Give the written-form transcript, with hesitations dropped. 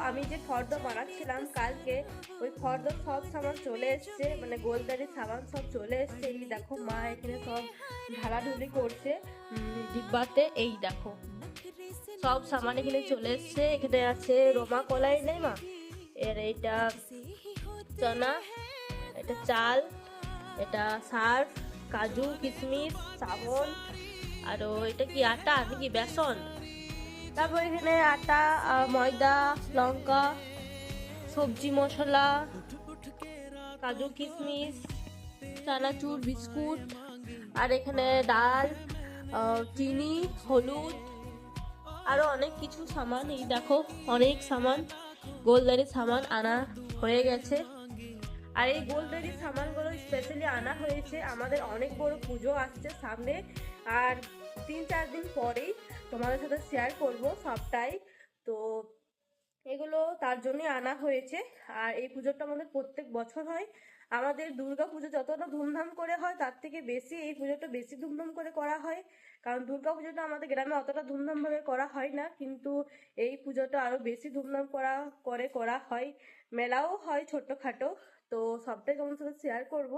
আমি যে ফর্দ বানাচ্ছিলাম কালকে, ওই ফর্দ সব সামান চলে এসছে, মানে গোলদারি সামান সব চলে এসছে। এই দেখো মা এখানে সব ঢালাঢুলি করছে ডিব্বাতে। এই দেখো সব সামান এখানে চলে এসছে। এখানে আছে রোমা কলাই, নেই মা? এর এইটা চনা, এটা চাল, এটা সার্ফ, কাজু কিশমিশ, সাবন, আর এটা কি আটা নাকি বেসন? তারপর এখানে আটা, ময়দা, লঙ্কা, সবজি মশলা, কাজু কিশমিশ, চানাচুর, বিস্কুট, আর এখানে ডাল, চিনি, হলুদ, আরো অনেক কিছু সামান। এই দেখো অনেক সামান, গোলদারি সামান আনা হয়ে গেছে। আর এই গোলদারি সামানগুলো স্পেশালি আনা হয়েছে, আমাদের অনেক বড় পুজো আসছে সামনে, আর 3-4 দিন পরেই তোমাদের সাথে শেয়ার করব সবটাই। তো এগুলো তার জন্যই আনা হয়েছে। আর এই পুজোটা আমাদের প্রত্যেক বছর হয়। আমাদের দুর্গা পুজো যতটা ধুমধাম করে হয় তার থেকে বেশি এই পুজোটা বেশি ধুমধাম করে করা হয়। কারণ দুর্গা পুজোটা আমাদের গ্রামে অতটা ধুমধাম ভাবে করা হয় না, কিন্তু এই পুজোটা আরো বেশি ধুমধাম করা হয়। মেলাও হয় ছোটখাটো। তো সবটাই তোমার সাথে শেয়ার করব।